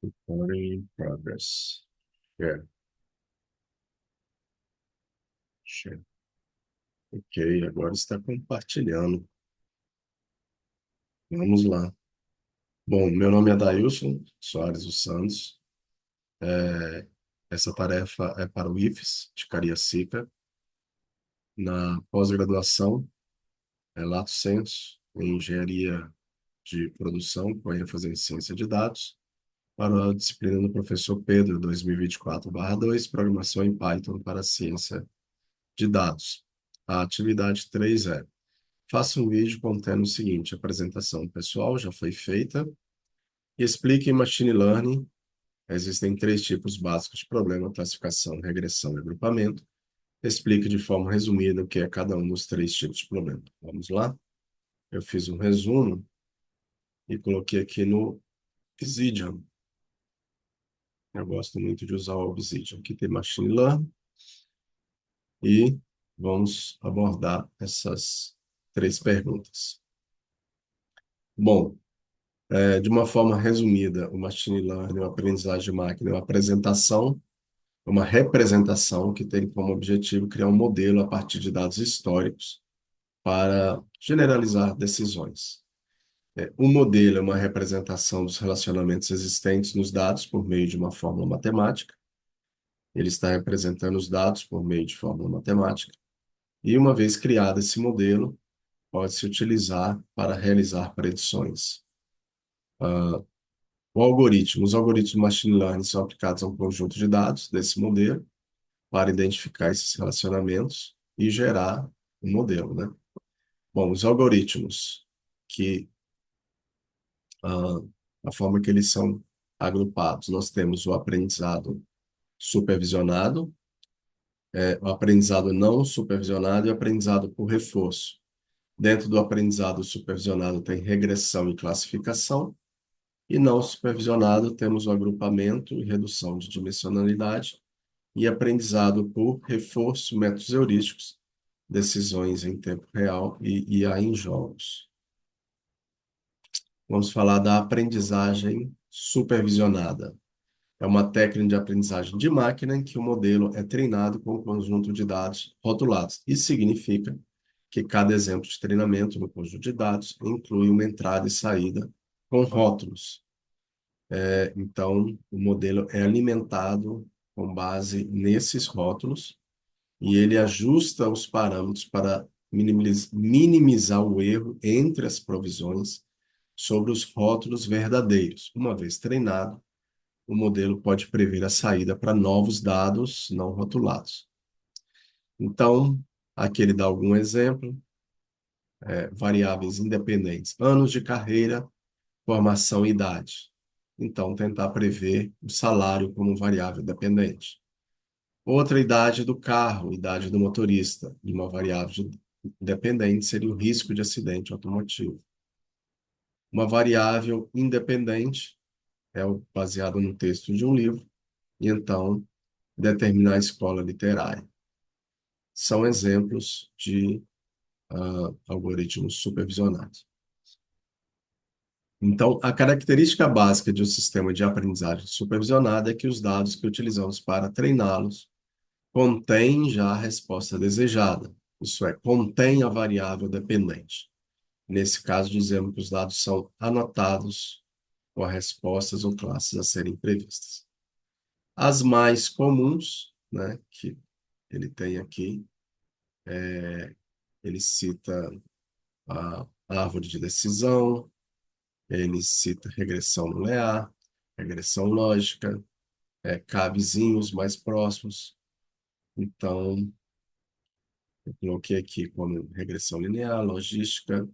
Recording in progress. É, share. Ok, agora está compartilhando. Vamos lá. Bom, meu nome é Dailson Soares dos Santos. Essa tarefa é para o IFES de Cariacica. Na pós-graduação, é Lato Sensu, em Engenharia de Produção, com ênfase em Ciência de Dados, para a disciplina do professor Pedro, 2024/2, Programação em Python para Ciência de Dados. A atividade 3 é: faça um vídeo contendo o seguinte: apresentação pessoal já foi feita. E explique em Machine Learning. Existem três tipos básicos de problema: classificação, regressão e agrupamento. Explique de forma resumida o que é cada um dos três tipos de problema. Vamos lá? Eu fiz um resumo e coloquei aqui no Obsidian. Eu gosto muito de usar o Obsidian. Aqui tem Machine Learning e vamos abordar essas três perguntas. Bom, de uma forma resumida, o Machine Learning, o aprendizagem de máquina, é uma apresentação, uma representação que tem como objetivo criar um modelo a partir de dados históricos para generalizar decisões. O modelo é uma representação dos relacionamentos existentes nos dados por meio de uma fórmula matemática. Ele está representando os dados por meio de fórmula matemática. E uma vez criado esse modelo, pode-se utilizar para realizar predições. Os algoritmos de machine learning são aplicados a um conjunto de dados desse modelo para identificar esses relacionamentos e gerar um modelo, né? Bom, os algoritmos que ah, a forma que eles são agrupados, nós temos o aprendizado supervisionado, o aprendizado não supervisionado e o aprendizado por reforço. Dentro do aprendizado supervisionado tem regressão e classificação, e não supervisionado temos o agrupamento e redução de dimensionalidade e aprendizado por reforço, métodos heurísticos, decisões em tempo real e IA em jogos. Vamos falar da aprendizagem supervisionada. É uma técnica de aprendizagem de máquina em que o modelo é treinado com um conjunto de dados rotulados. Isso significa que cada exemplo de treinamento no conjunto de dados inclui uma entrada e saída com rótulos. Então, o modelo é alimentado com base nesses rótulos e ele ajusta os parâmetros para minimizar o erro entre as provisões sobre os rótulos verdadeiros. Uma vez treinado, o modelo pode prever a saída para novos dados não rotulados. Então, aqui ele dá algum exemplo: variáveis independentes, anos de carreira, formação e idade. Então, tentar prever o salário como variável dependente. Outra, idade do carro, idade do motorista, de uma variável dependente seria o risco de acidente automotivo. Uma variável independente é baseado no texto de um livro, e então determinar a escola literária. São exemplos de algoritmos supervisionados. Então, a característica básica de um sistema de aprendizagem supervisionada é que os dados que utilizamos para treiná-los contêm já a resposta desejada, isso é, contém a variável dependente. Nesse caso, dizemos que os dados são anotados com as respostas ou classes a serem previstas. As mais comuns, né, que ele tem aqui, ele cita a árvore de decisão, ele cita regressão linear, regressão lógica, cavezinhos mais próximos. Então, eu coloquei aqui como regressão linear, logística,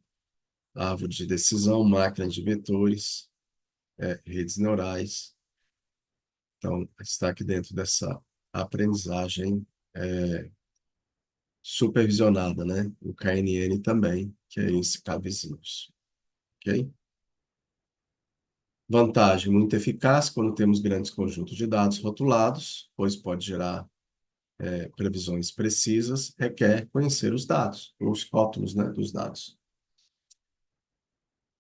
árvore de decisão, máquina de vetores, redes neurais. Então, está aqui dentro dessa aprendizagem supervisionada, né? O KNN também, que é esse cavezinhos, ok? Vantagem: muito eficaz quando temos grandes conjuntos de dados rotulados, pois pode gerar previsões precisas, requer conhecer os dados, os rótulos, né, dos dados.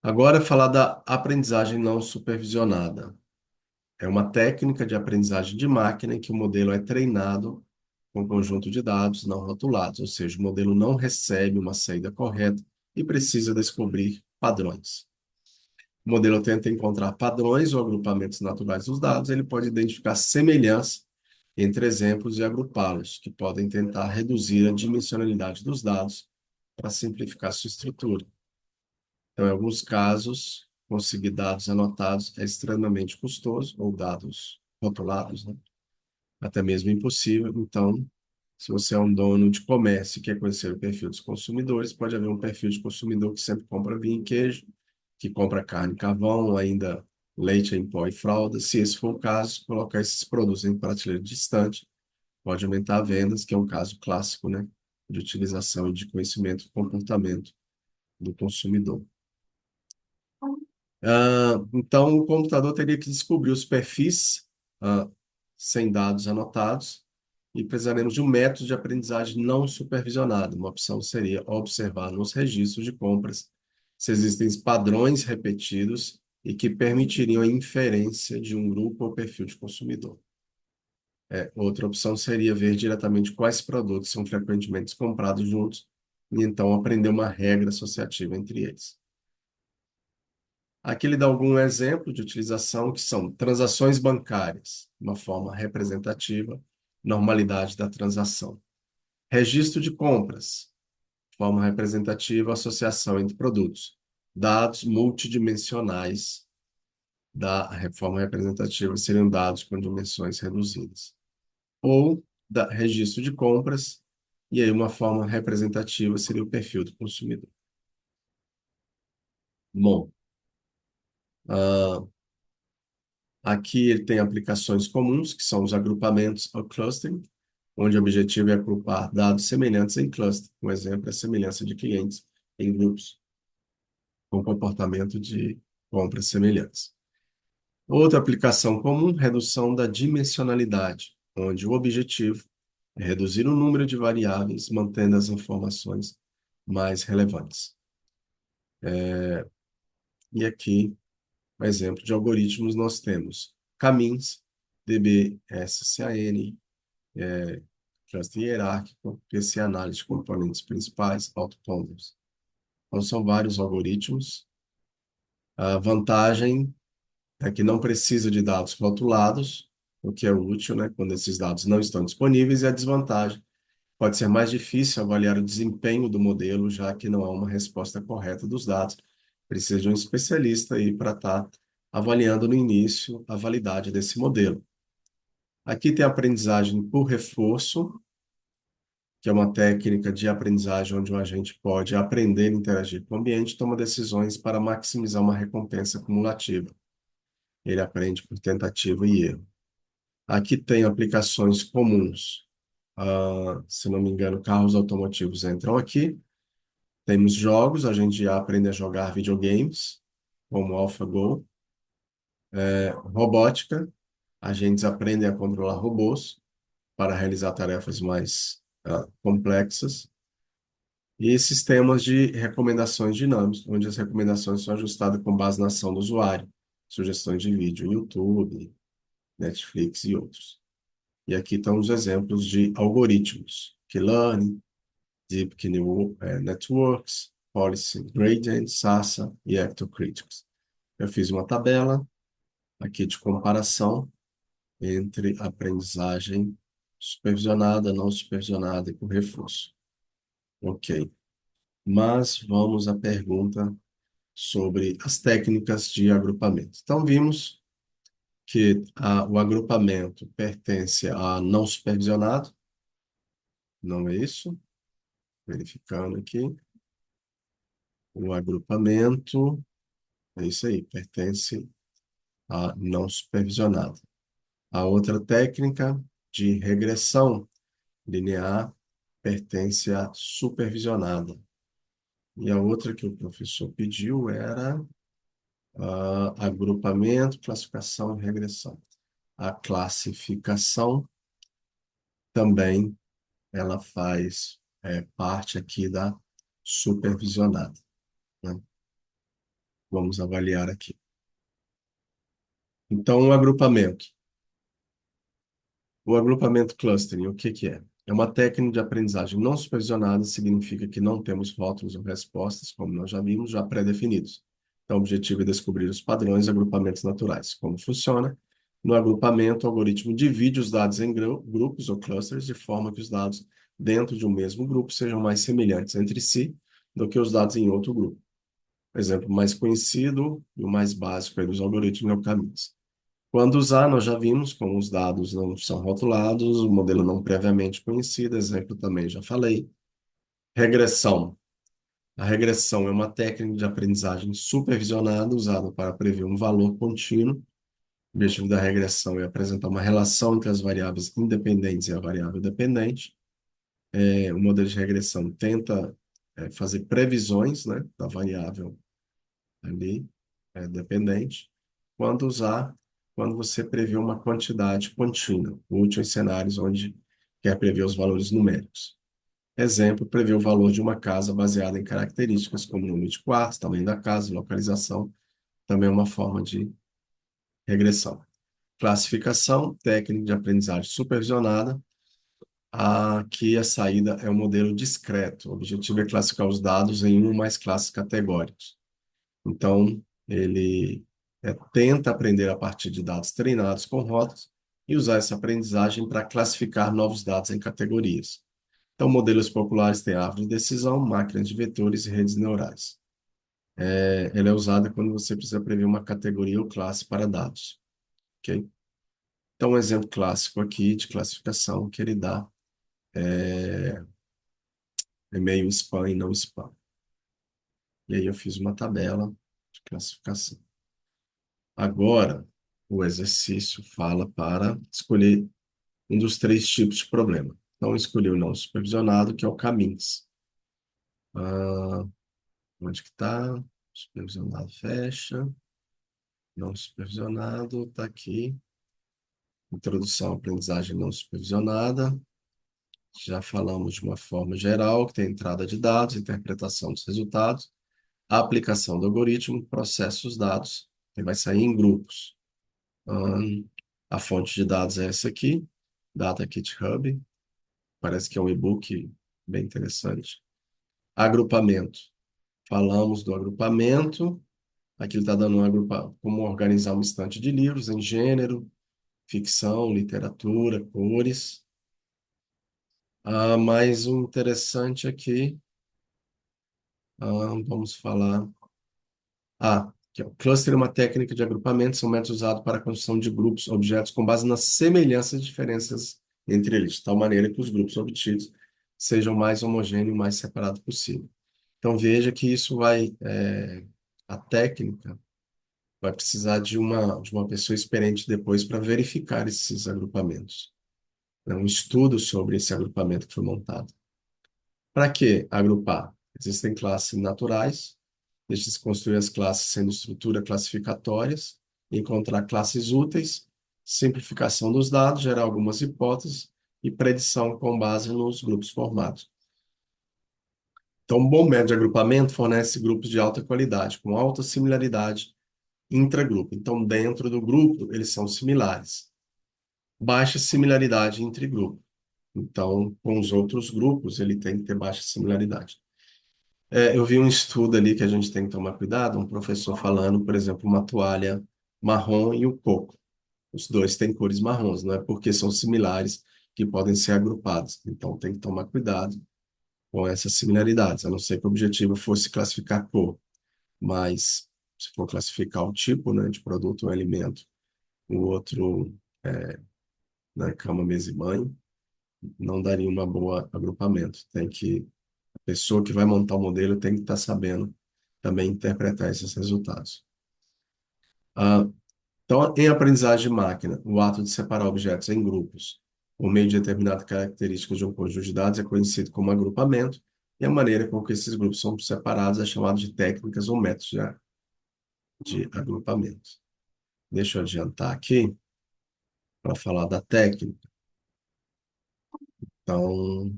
Agora, falar da aprendizagem não supervisionada. É uma técnica de aprendizagem de máquina em que o modelo é treinado com um conjunto de dados não rotulados, ou seja, o modelo não recebe uma saída correta e precisa descobrir padrões. O modelo tenta encontrar padrões ou agrupamentos naturais dos dados, ele pode identificar semelhanças entre exemplos e agrupá-los, que podem tentar reduzir a dimensionalidade dos dados para simplificar sua estrutura. Então, em alguns casos, conseguir dados anotados é extremamente custoso, ou dados rotulados, né? Até mesmo impossível. Então, se você é um dono de comércio e quer conhecer o perfil dos consumidores, pode haver um perfil de consumidor que sempre compra vinho e queijo, que compra carne e carvão, ainda leite em pó e fralda. Se esse for o caso, colocar esses produtos em prateleira distante pode aumentar vendas, que é um caso clássico, né, de utilização e de conhecimento do comportamento do consumidor. Então, o computador teria que descobrir os perfis sem dados anotados e precisaremos de um método de aprendizagem não supervisionado. Uma opção seria observar nos registros de compras se existem padrões repetidos e que permitiriam a inferência de um grupo ou perfil de consumidor. Outra opção seria ver diretamente quais produtos são frequentemente comprados juntos e então aprender uma regra associativa entre eles. Aqui ele dá algum exemplo de utilização que são transações bancárias, uma forma representativa, normalidade da transação. Registro de compras, forma representativa, associação entre produtos. Dados multidimensionais da forma representativa seriam dados com dimensões reduzidas. Ou registro de compras, e aí uma forma representativa seria o perfil do consumidor. Bom, uh, aqui ele tem aplicações comuns, que são os agrupamentos ou clustering, onde o objetivo é agrupar dados semelhantes em cluster. Um exemplo é a semelhança de clientes em grupos com comportamento de compras semelhantes. Outra aplicação comum, redução da dimensionalidade, onde o objetivo é reduzir o número de variáveis, mantendo as informações mais relevantes. E aqui, um exemplo de algoritmos, nós temos Camins, DBSCAN, cluster hierárquico, PC análise de componentes principais, autoponders. Então, são vários algoritmos. A vantagem é que não precisa de dados rotulados, o que é útil, né, quando esses dados não estão disponíveis, e a desvantagem pode ser mais difícil avaliar o desempenho do modelo, já que não há uma resposta correta dos dados. Precisa de um especialista aí para estar avaliando no início a validade desse modelo. Aqui tem a aprendizagem por reforço, que é uma técnica de aprendizagem onde o agente pode aprender a interagir com o ambiente e toma decisões para maximizar uma recompensa cumulativa. Ele aprende por tentativa e erro. Aqui tem aplicações comuns. Se não me engano, carros automotivos entram aqui. Temos jogos, a gente já aprende a jogar videogames, como AlphaGo. Robótica, agentes aprendem a controlar robôs para realizar tarefas mais complexas. E sistemas de recomendações dinâmicos, onde as recomendações são ajustadas com base na ação do usuário, sugestões de vídeo, YouTube, Netflix e outros. E aqui estão os exemplos de algoritmos, K-Learning, Deep Networks, Policy Gradient, SASA e Actocritics. Eu fiz uma tabela aqui de comparação entre aprendizagem supervisionada, não supervisionada e por reforço. Ok. Mas vamos à pergunta sobre as técnicas de agrupamento. Então, vimos que o agrupamento pertence a não supervisionado, não é isso? Verificando aqui. O agrupamento, é isso aí, pertence a não supervisionado. A outra técnica de regressão linear pertence a supervisionada. E a outra que o professor pediu era agrupamento, classificação e regressão. A classificação também ela faz parte aqui da supervisionada, né? Vamos avaliar aqui. Então, um agrupamento. O agrupamento clustering, o que que é? É uma técnica de aprendizagem não supervisionada, significa que não temos rótulos ou respostas, como nós já vimos, já pré-definidos. Então, o objetivo é descobrir os padrões de agrupamentos naturais. Como funciona? No agrupamento, o algoritmo divide os dados em grupos ou clusters, de forma que os dados dentro de um mesmo grupo sejam mais semelhantes entre si do que os dados em outro grupo. O exemplo mais conhecido e o mais básico aí dos algoritmos é o Camis. Quando usar, nós já vimos como os dados não são rotulados, o modelo não previamente conhecido, exemplo também já falei. Regressão. A regressão é uma técnica de aprendizagem supervisionada usada para prever um valor contínuo. O objetivo da regressão é apresentar uma relação entre as variáveis independentes e a variável dependente. O modelo de regressão tenta fazer previsões, né, da variável ali, dependente, quando usar, quando você prevê uma quantidade contínua, útil em cenários onde quer prever os valores numéricos. Exemplo, prever o valor de uma casa baseada em características como número de quartos, tamanho da casa, localização, também é uma forma de regressão. Classificação, técnica de aprendizagem supervisionada. Aqui a saída é um modelo discreto. O objetivo é classificar os dados em um ou mais classes categóricas. Então, ele tenta aprender a partir de dados treinados com rótulos e usar essa aprendizagem para classificar novos dados em categorias. Então, modelos populares têm árvore de decisão, máquinas de vetores e redes neurais. Ela é usada quando você precisa prever uma categoria ou classe para dados. Ok? Então, um exemplo clássico aqui de classificação que ele dá é meio spam e não spam. E aí eu fiz uma tabela de classificação. Agora, o exercício fala para escolher um dos três tipos de problema. Então, escolhi o não supervisionado, que é o caminhos. Ah, onde que está? Supervisionado fecha. Não supervisionado está aqui. Introdução à aprendizagem não supervisionada. Já falamos de uma forma geral, que tem entrada de dados, interpretação dos resultados, a aplicação do algoritmo, processa os dados, que vai sair em grupos. A fonte de dados é essa aqui, Data GitHub, parece que é um e-book bem interessante. Agrupamento. Falamos do agrupamento. Aqui ele está dando como organizar uma estante de livros em gênero, ficção, literatura, cores. Mais um interessante aqui. Vamos falar. Que é o cluster é uma técnica de agrupamento, são métodos usados para a construção de grupos, objetos com base nas semelhanças e diferenças entre eles, de tal maneira que os grupos obtidos sejam mais homogêneos e mais separados possível. Então veja que isso a técnica vai precisar de uma pessoa experiente depois para verificar esses agrupamentos. É um estudo sobre esse agrupamento que foi montado. Para que agrupar? Existem classes naturais, deixa-se construir as classes sendo estrutura classificatórias, encontrar classes úteis, simplificação dos dados, gerar algumas hipóteses e predição com base nos grupos formados. Então, um bom método de agrupamento fornece grupos de alta qualidade, com alta similaridade intragrupo. Então, dentro do grupo, eles são similares. Baixa similaridade entre grupo. Então, com os outros grupos, ele tem que ter baixa similaridade. Eu vi um estudo ali que a gente tem que tomar cuidado, um professor falando, por exemplo, uma toalha marrom e o coco. Os dois têm cores marrons, não é porque são similares que podem ser agrupados. Então, tem que tomar cuidado com essas similaridades, a não ser que o objetivo fosse classificar cor. Mas, se for classificar o tipo, né, de produto ou alimento, o outro, na cama, mesa e banho, não daria uma boa agrupamento. A pessoa que vai montar o modelo tem que estar sabendo também interpretar esses resultados. Ah, então, em aprendizagem de máquina, o ato de separar objetos em grupos por meio de determinadas características de um conjunto de dados é conhecido como agrupamento, e a maneira com que esses grupos são separados é chamada de técnicas ou métodos de agrupamento. Deixa eu adiantar aqui para falar da técnica. Então,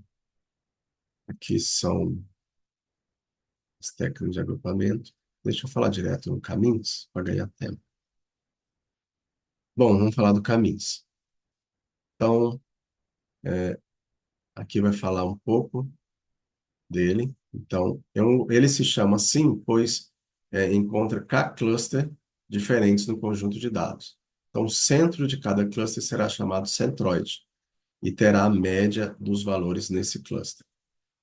aqui são as técnicas de agrupamento. Deixa eu falar direto no caminhos para ganhar tempo. Bom, vamos falar do caminhos. Então, aqui vai falar um pouco dele. Então, ele se chama assim, pois encontra K-cluster diferentes no conjunto de dados. Então, o centro de cada cluster será chamado centroide e terá a média dos valores nesse cluster.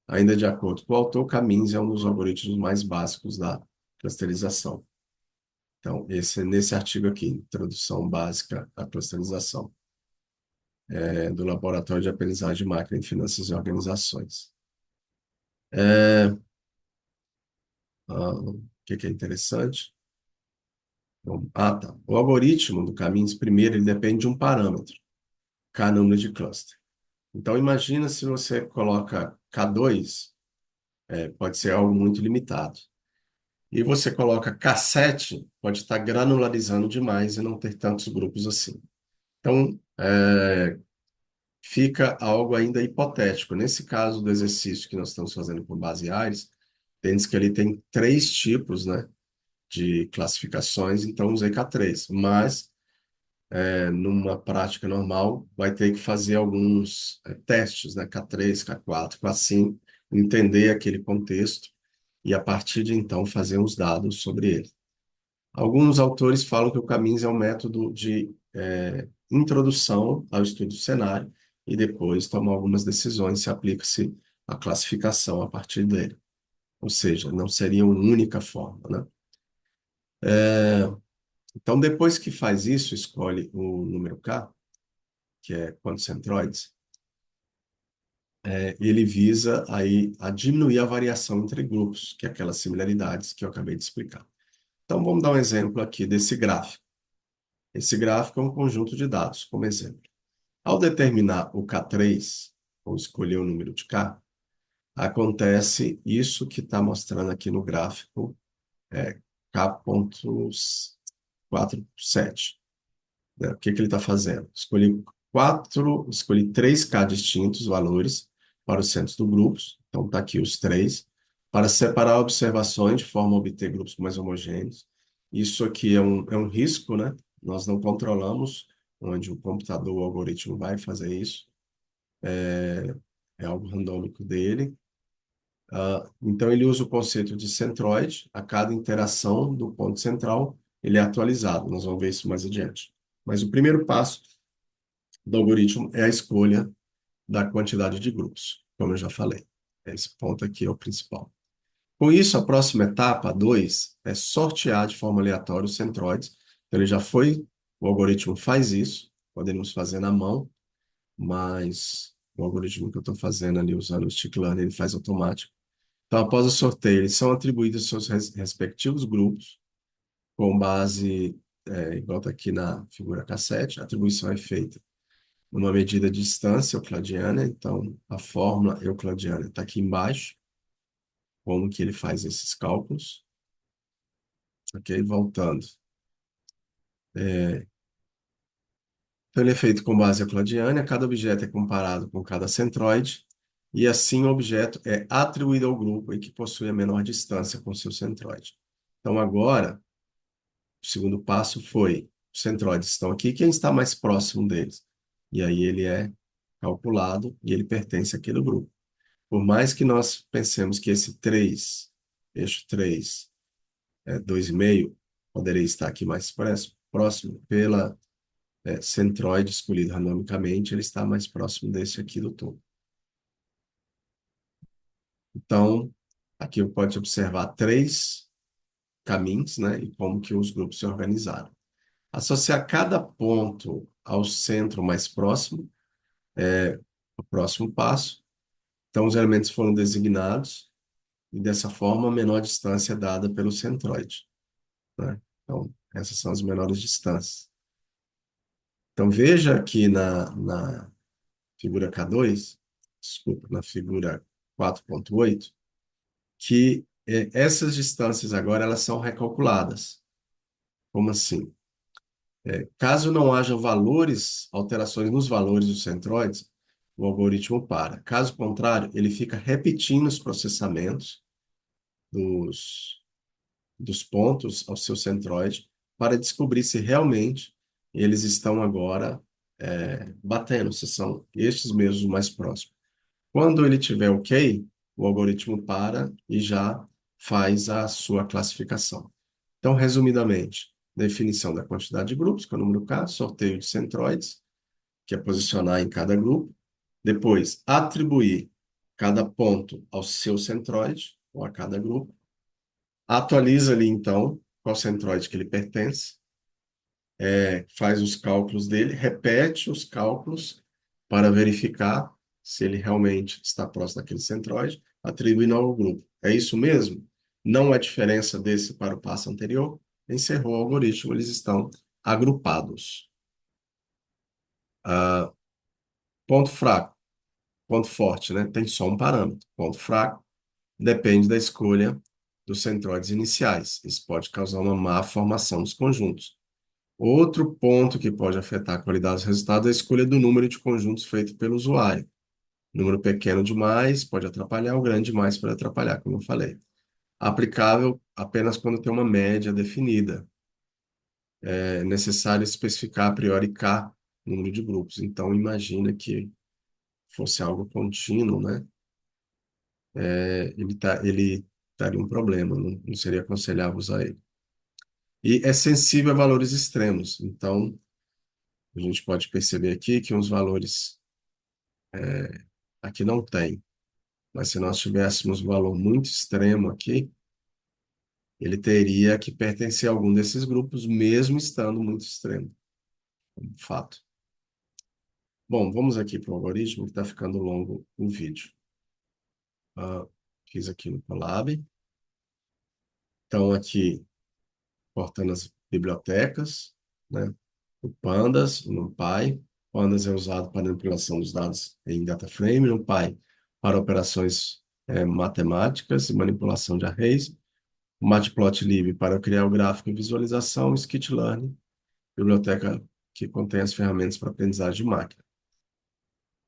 Ainda de acordo com o autor, Camins é um dos algoritmos mais básicos da clusterização. Então, nesse artigo aqui, Introdução Básica à Clusterização, do Laboratório de Aprendizagem de Máquina em Finanças e Organizações. O que que é interessante? Então, tá. O algoritmo do Camins, primeiro, ele depende de um parâmetro, K número de cluster. Então, imagina se você coloca K2, pode ser algo muito limitado. E você coloca K7, pode estar granularizando demais e não ter tantos grupos assim. Então, fica algo ainda hipotético. Nesse caso do exercício que nós estamos fazendo com base em Ares, tem que ele tem três tipos, né, de classificações, então usei K3. Mas, numa prática normal, vai ter que fazer alguns testes, né, K3, K4, K5, entender aquele contexto e, a partir de então, fazer uns dados sobre ele. Alguns autores falam que o Camins é um método de introdução ao estudo do cenário e depois tomar algumas decisões se aplica-se a classificação a partir dele. Ou seja, não seria uma única forma, né? Então, depois que faz isso, escolhe o número K, que é quantos centroides, ele visa aí a diminuir a variação entre grupos, que é aquelas similaridades que eu acabei de explicar. Então, vamos dar um exemplo aqui desse gráfico. Esse gráfico é um conjunto de dados, como exemplo. Ao determinar o K3, ou escolher o número de K, acontece isso que está mostrando aqui no gráfico, K.47. Né? O que que ele está fazendo? Escolhi 3K distintos valores para os centros do grupo, então está aqui os três, para separar observações de forma a obter grupos mais homogêneos. Isso aqui é um risco, né? Nós não controlamos onde o computador, o algoritmo vai fazer isso. É algo randômico dele. Então, ele usa o conceito de centroide. A cada interação do ponto central, ele é atualizado. Nós vamos ver isso mais adiante. Mas o primeiro passo do algoritmo é a escolha da quantidade de grupos, como eu já falei. Esse ponto aqui é o principal. Com isso, a próxima etapa, 2, é sortear de forma aleatória os centroides. Então, ele já foi, o algoritmo faz isso, podemos fazer na mão, mas o algoritmo que eu estou fazendo ali usando o stick learning, ele faz automático. Então, após o sorteio, eles são atribuídos seus respectivos grupos, com base, igual está aqui na figura K7, a atribuição é feita numa medida de distância euclidiana, então a fórmula euclidiana está aqui embaixo, como que ele faz esses cálculos, ok? Voltando. Então, ele é feito com base euclidiana, cada objeto é comparado com cada centroide, e assim o objeto é atribuído ao grupo em que possui a menor distância com seu centroide. Então, agora, o segundo passo foi, os centroides estão aqui, quem está mais próximo deles? E aí ele é calculado e ele pertence àquele grupo. Por mais que nós pensemos que esse 3, eixo 3, 2,5, poderia estar aqui mais próximo, pela centroide escolhido randomicamente, ele está mais próximo desse aqui do topo. Então, aqui eu pode observar três caminhos, né, e como que os grupos se organizaram. Associar cada ponto ao centro mais próximo é o próximo passo. Então, os elementos foram designados e, dessa forma, a menor distância é dada pelo centroide, né? Então, essas são as menores distâncias. Então, veja aqui na figura K2, desculpa, na figura 4.8, que essas distâncias agora elas são recalculadas. Como assim? Caso não haja valores, alterações nos valores dos centroides, o algoritmo para. Caso contrário, ele fica repetindo os processamentos dos pontos ao seu centroide para descobrir se realmente eles estão agora batendo, se são estes mesmos mais próximos. Quando ele tiver ok, o algoritmo para e já faz a sua classificação. Então, resumidamente, definição da quantidade de grupos, que é o número K, sorteio de centroides, que é posicionar em cada grupo. Depois, atribuir cada ponto ao seu centroide, ou a cada grupo. Atualiza ali, então, qual centroide que ele pertence, faz os cálculos dele, repete os cálculos para verificar se ele realmente está próximo daquele centroide, atribuindo ao grupo. É isso mesmo? Não há diferença desse para o passo anterior? Encerrou o algoritmo, eles estão agrupados. Ah, ponto fraco, ponto forte, né? Tem só um parâmetro. Ponto fraco depende da escolha dos centroides iniciais. Isso pode causar uma má formação dos conjuntos. Outro ponto que pode afetar a qualidade dos resultados é a escolha do número de conjuntos feito pelo usuário. Número pequeno demais pode atrapalhar, ou grande demais pode atrapalhar, como eu falei. Aplicável apenas quando tem uma média definida. É necessário especificar a priori K, número de grupos. Então, imagina que fosse algo contínuo, né? Ele estaria um problema, não seria aconselhável usar ele. E é sensível a valores extremos. Então, a gente pode perceber aqui que uns valores aqui não tem. Mas se nós tivéssemos um valor muito extremo aqui, ele teria que pertencer a algum desses grupos, mesmo estando muito extremo. Fato. Bom, vamos aqui para o algoritmo, que está ficando longo o vídeo. Fiz aqui no Colab. Então, aqui, cortando as bibliotecas, né? O Pandas, o NumPy. Pandas é usado para manipulação dos dados em data frame, NumPy para operações matemáticas e manipulação de arrays. O Matplotlib para criar o gráfico e visualização, o Scikit-learn, biblioteca que contém as ferramentas para aprendizagem de máquina.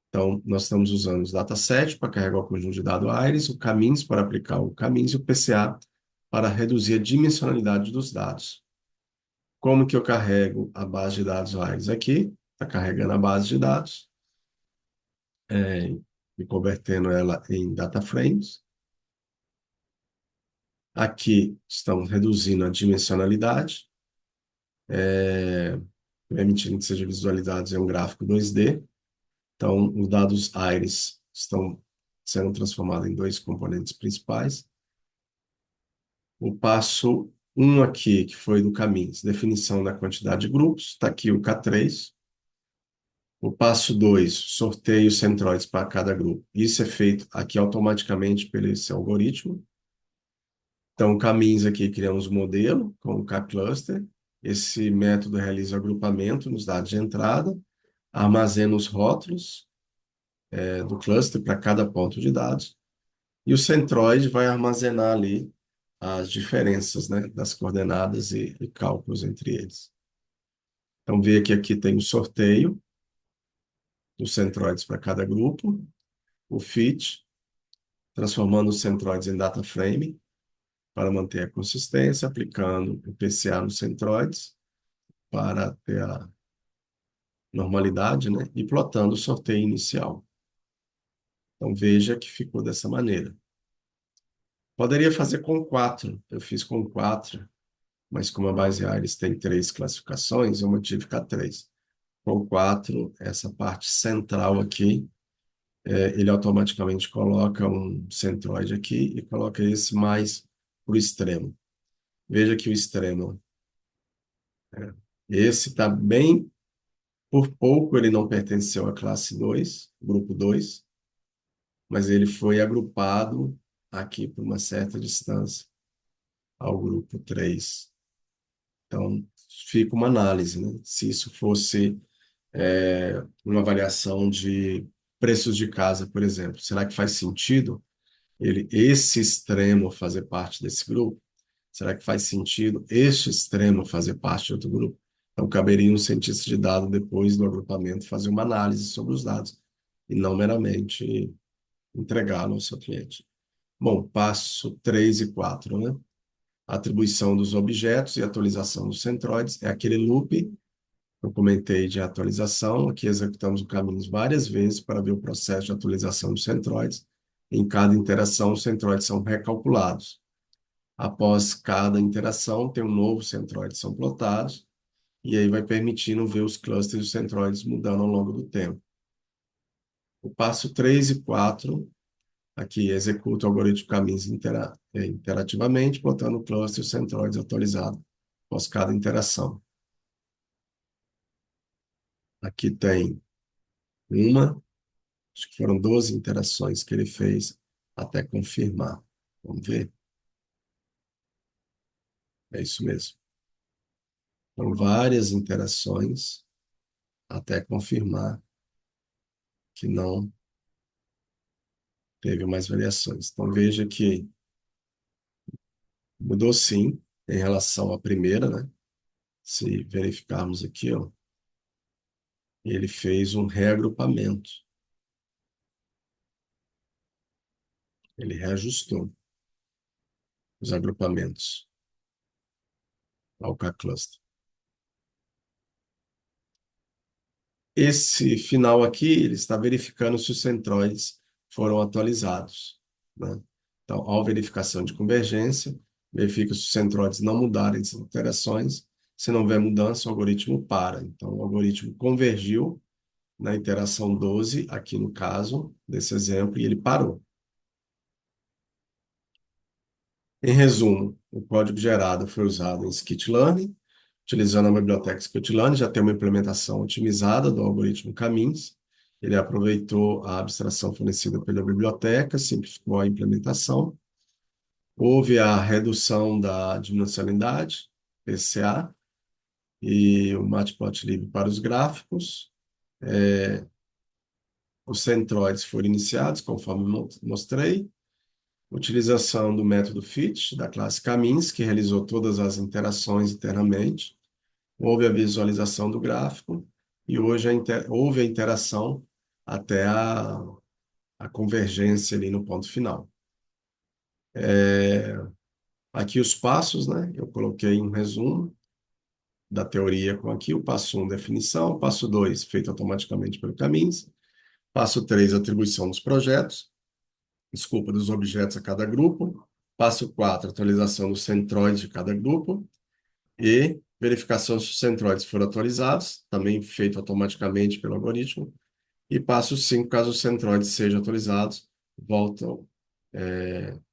Então, nós estamos usando os dataset para carregar o conjunto de dados Iris, o Caminhos para aplicar o Caminhos e o PCA para reduzir a dimensionalidade dos dados. Como que eu carrego a base de dados Iris aqui? Está carregando a base de dados e convertendo ela em data frames. Aqui estamos reduzindo a dimensionalidade, permitindo que sejam visualizados em um gráfico 2D. Então, os dados Iris estão sendo transformados em dois componentes principais. O passo um aqui, que foi do Caminhos, definição da quantidade de grupos, está aqui o K3. O passo 2, sorteio centroides para cada grupo. Isso é feito aqui automaticamente pelo esse algoritmo. Então, Caminhos aqui, criamos um modelo com o K-cluster. Esse método realiza agrupamento nos dados de entrada, armazena os rótulos do cluster para cada ponto de dados, e o centroide vai armazenar ali as diferenças, né, das coordenadas e cálculos entre eles. Então, veja que aqui tem o sorteio dos centroides para cada grupo, o fit, transformando os centroides em data frame para manter a consistência, aplicando o PCA nos centroides para ter a normalidade, né, e plotando o sorteio inicial. Então, veja que ficou dessa maneira. Poderia fazer com 4, eu fiz com 4, mas como a base Aires tem 3 classificações, eu mantive K3. Com 4, essa parte central aqui, ele automaticamente coloca um centroide aqui e coloca esse mais para o extremo. Veja que o extremo, esse está bem, por pouco ele não pertenceu à classe 2, grupo 2, mas ele foi agrupado aqui por uma certa distância ao grupo 3. Então, fica uma análise, né? Se isso fosse uma avaliação de preços de casa, por exemplo, será que faz sentido esse extremo fazer parte desse grupo? Será que faz sentido este extremo fazer parte de outro grupo? Então, caberia um cientista de dados, depois do agrupamento, fazer uma análise sobre os dados e não meramente entregá-lo ao seu cliente. Bom, passo 3 e 4, né? Atribuição dos objetos e atualização dos centroides. É aquele loop Eu comentei de atualização, aqui executamos o caminhos várias vezes para ver o processo de atualização dos centroides. Em cada interação, os centroides são recalculados. Após cada interação, tem um novo centroide, são plotados, e aí vai permitindo ver os clusters dos centroides mudando ao longo do tempo. O passo 3 e 4, aqui executa o algoritmo de caminhos interativamente, plotando o cluster e os centroides atualizados após cada interação. Aqui tem uma, acho que foram 12 interações que ele fez até confirmar. Vamos ver? É isso mesmo. Foram várias interações até confirmar que não teve mais variações. Então veja que mudou sim em relação à primeira, né? Se verificarmos aqui, ó, ele fez um reagrupamento. Ele reajustou os agrupamentos ao K-cluster. Esse final aqui, ele está verificando se os centroides foram atualizados, né? Então, ao verificação de convergência, verifica se os centroides não mudarem as interações. Se não houver mudança, o algoritmo para. Então, o algoritmo convergiu na interação 12, aqui no caso desse exemplo, e ele parou. Em resumo, o código gerado foi usado em Scikit-learn, utilizando a biblioteca Scikit-learn, já tem uma implementação otimizada do algoritmo caminhos. Ele aproveitou a abstração fornecida pela biblioteca, simplificou a implementação. Houve a redução da dimensionalidade, PCA, e o Matplotlib para os gráficos. Os centroides foram iniciados, conforme mostrei. Utilização do método fit, da classe caminhos, que realizou todas as interações internamente. Houve a visualização do gráfico e hoje houve a interação até a convergência ali no ponto final. Aqui os passos, né? Eu coloquei um resumo da teoria com aqui, o passo 1, definição, o passo 2, feito automaticamente pelo Caminhos, passo 3, atribuição dos projetos, desculpa, dos objetos a cada grupo, passo 4, atualização dos centroides de cada grupo, e verificação se os centroides foram atualizados, também feito automaticamente pelo algoritmo. E passo 5, caso os centroides sejam atualizados, voltam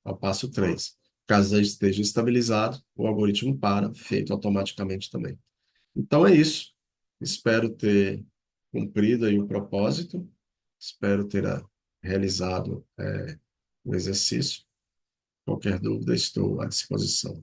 ao passo 3. Caso esteja estabilizado, o algoritmo para, feito automaticamente também. Então é isso. Espero ter cumprido aí o propósito. Espero ter realizado o exercício. Qualquer dúvida, estou à disposição.